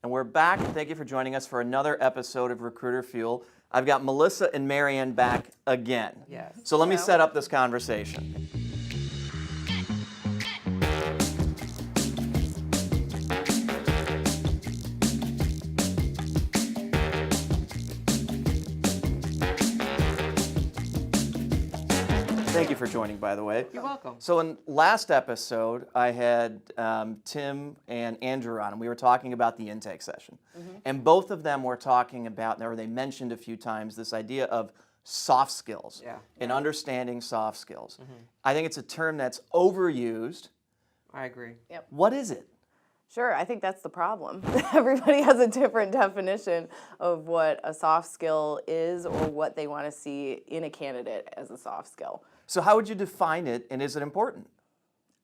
And we're back. Thank you for joining us for another episode of Recruiter Fuel. I've got Melissa and Marianne back again. Yes. So let me set up this conversation. Thank you for joining, by the way. You're welcome. So in last episode, I had Tim and Andrew on, and we were talking about the intake session. And both of them were talking about, or they mentioned a few times, this idea of soft skills and understanding soft skills. I think it's a term that's overused. I agree. Yep. What is it? Sure, I think that's the problem. Everybody has a different definition of what a soft skill is or what they want to see in a candidate as a soft skill. So how would you define it, and is it important?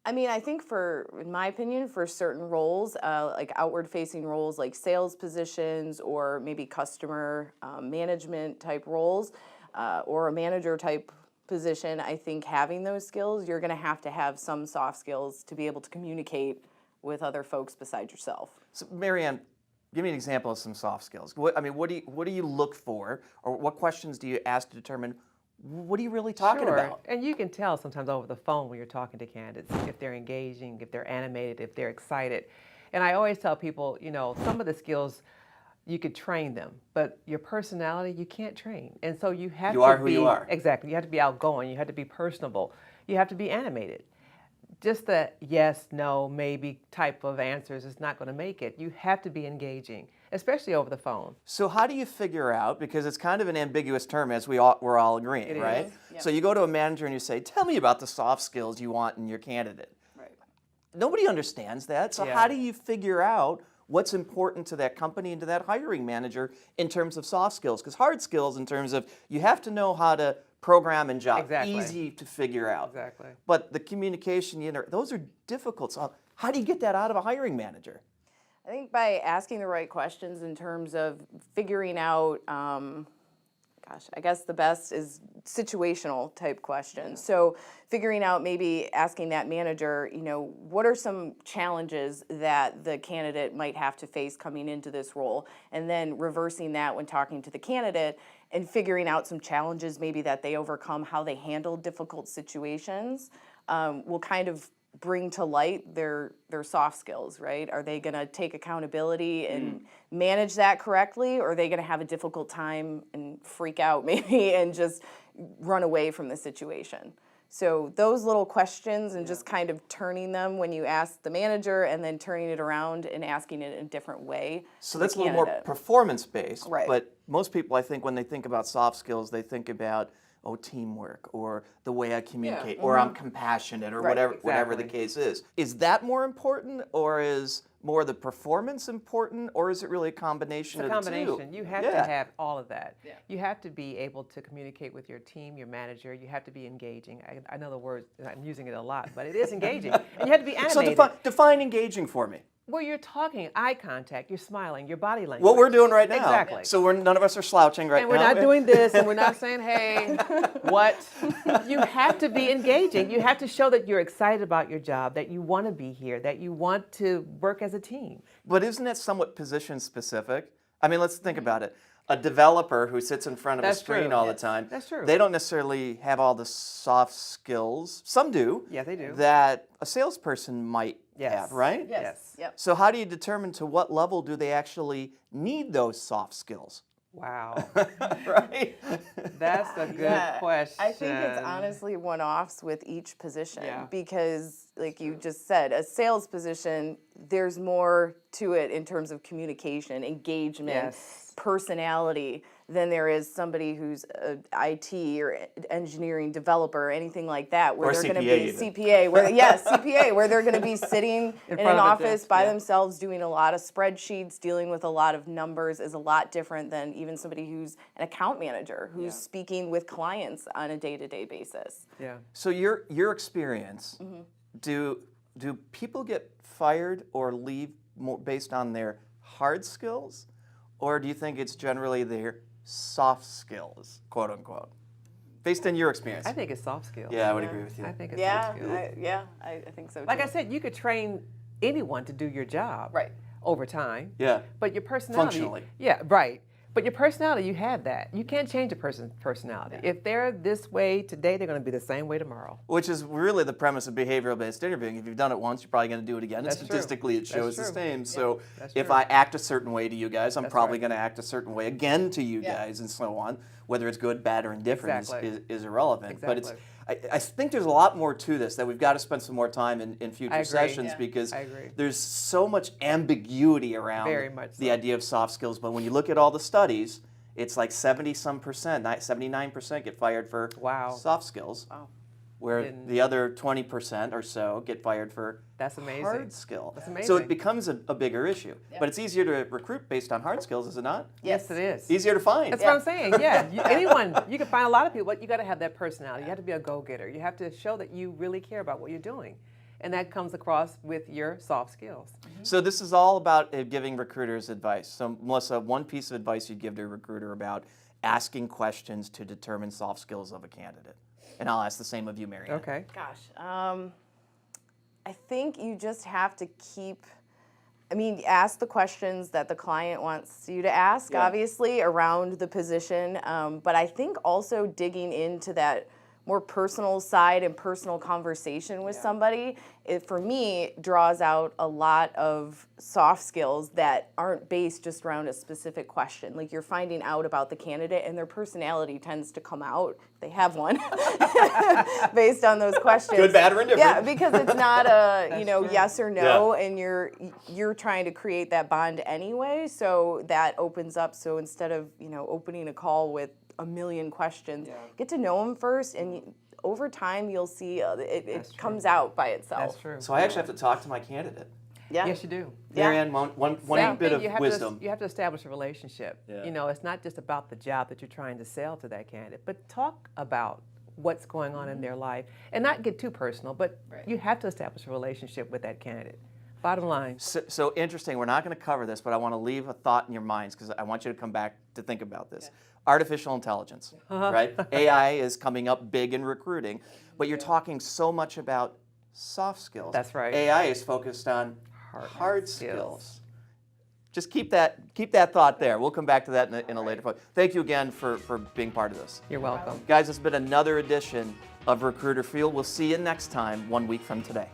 I mean, I think in my opinion, for certain roles, like outward-facing roles like sales positions or maybe customer management type roles or a manager type position, I think having those skills, you're going to have some soft skills to be able to communicate with other folks besides yourself. So Marianne, give me an example of some soft skills. What do you look for, or what questions do you ask to determine what are you really talking about? And you can tell sometimes over the phone when you're talking to candidates if they're engaging, if they're animated, if they're excited. And I always tell people, some of the skills you could train them, but your personality you can't train. And so you have to be. You are who you are. Exactly. You have to be outgoing. You have to be personable. You have to be animated. Just the yes, no, maybe type of answers is not going to make it. You have to be engaging, especially over the phone. So how do you figure out, because it's kind of an ambiguous term as we're all agreeing, It right? is. Yep. So you go to a manager and you say, tell me about the soft skills you want in your candidate. Right. Nobody understands that. So how do you figure out what's important to that company and to that hiring manager in terms of soft skills? Because hard skills in terms of you have to know how to program and job. Exactly. Easy to figure out. Exactly. But the communication, those are difficult. So how do you get that out of a hiring manager? I think by asking the right questions in terms of figuring out, I guess the best is situational type questions. So figuring out, maybe asking that manager, what are some challenges that the candidate might have to face coming into this role? And then reversing that when talking to the candidate and figuring out some challenges maybe that they overcome, how they handle difficult situations, will kind of bring to light their soft skills, right? Are they going to take accountability and manage that correctly, or are they going to have a difficult time and freak out maybe and just run away from the situation? So those little questions and just kind of turning them when you ask the manager and then turning it around and asking it in a different way. So that's a little more performance-based. Right. But most people, I think, when they think about soft skills, they think about teamwork, or the way I communicate, or I'm compassionate, or whatever the case is. Is that more important, or is more the performance important, or is it really a combination of the two? It's a combination. You have to have all of that. Yeah. You have to be able to communicate with your team, your manager. You have to be engaging. I know the word, I'm using it a lot, but it is engaging. And you have to be animated. So define engaging for me. Well, you're talking, eye contact, you're smiling, your body language. What we're doing right now. Exactly. So none of us are slouching right now. And we're not doing this, and we're not saying, hey, what? You have to be engaging. You have to show that you're excited about your job, that you want to be here, that you want to work as a team. But isn't that somewhat position specific? I mean, let's think about it. A developer who sits in front of a screen all the time, that's true. They don't necessarily have all the soft skills. Some do. Yeah, they do. That a salesperson might have, right? Yes. Yep. So how do you determine to what level do they actually need those soft skills? Wow. Right? That's a good question. I think it's honestly one-offs with each position because, like you just said, a sales position, there's more to it in terms of communication, engagement, personality than there is somebody who's an IT or engineering developer or anything like that, where they're going to be CPA, where they're going to be sitting in an office by themselves doing a lot of spreadsheets, dealing with a lot of numbers, is a lot different than even somebody who's an account manager who's speaking with clients on a day-to-day basis. Yeah. So your experience, do people get fired or leave more based on their hard skills, or do you think it's generally their soft skills, quote unquote, based on your experience? I think it's soft skills. Yeah, I would agree with you. I think it's soft skills. I think so too. Like I said, you could train anyone to do your job. Right. over time. Yeah. But your personality. Functionally. Yeah, right. But your personality, you have that. You can't change a person's personality. If they're this way today, they're going to be the same way tomorrow. Which is really the premise of behavioral-based interviewing. If you've done it once, you're probably going to do it again. And That's true. statistically, it That's shows the true. same. So That's if true. I act a certain way to you guys, I'm That's probably right. going to act a certain way again to you Yeah. guys, and so on. Whether it's good, bad, or indifferent Exactly. is irrelevant. But it's, Exactly. I think there's a lot more to this that we've got to spend some more time in future I agree. sessions Yeah. because I agree. there's so much ambiguity around Very much the so. idea of soft skills. But when you look at all the studies, it's like 70-some%, 79% get fired for Wow. soft skills. Wow. Where And- the other 20% or so get fired for That's amazing. hard skill. That's So amazing. it becomes a bigger issue. Yeah. But it's easier to recruit based on hard skills, is it not? Yes, it is. Easier to find. That's what I'm saying. Yeah, anyone, you can find a lot of people, but you got to have that personality. You have to be a go-getter. You have to show that you really care about what you're doing, and that comes across with your soft skills. So this is all about giving recruiters advice. So Melissa, one piece of advice you'd give to a recruiter about asking questions to determine soft skills of a candidate. And I'll ask the same of you, Marianne. Okay. Gosh, I think you just have to ask the questions that the client wants you to ask, Yeah. obviously, around the position. But I think also digging into that more personal side and personal conversation with somebody, it, for me, draws out a lot of soft skills that aren't based just around a specific question. Like you're finding out about the candidate and their personality tends to come out, if they have one, based on those questions. Good, bad, or indifferent. Yeah, because it's not a, true. yes or no, and you're trying to create that bond anyway, so that opens up. So instead of, opening a call with a million questions, get to know them first, and over time you'll see it comes out by itself. That's true. So I actually have to talk to my candidate. Yeah. Yes, you do. Yeah. Marianne, one Same bit thing, of you have wisdom. you have to establish a relationship. Yeah. It's not just about the job that you're trying to sell to that candidate, but talk about what's going on in their life and not get too personal, but you have to establish a relationship with that candidate. Bottom line. So interesting. We're not going to cover this, but I want to leave a thought in your minds because I want you to come back to think about this. Artificial intelligence, right? AI is coming up big in recruiting, but you're talking so much about soft skills. That's right. AI is focused on hard skills. skills. Just keep that thought there. We'll come back to that in a later point. Thank you again for being part of this. You're welcome. Guys, this has been another edition of Recruiter Field. We'll see you next time, 1 week from today.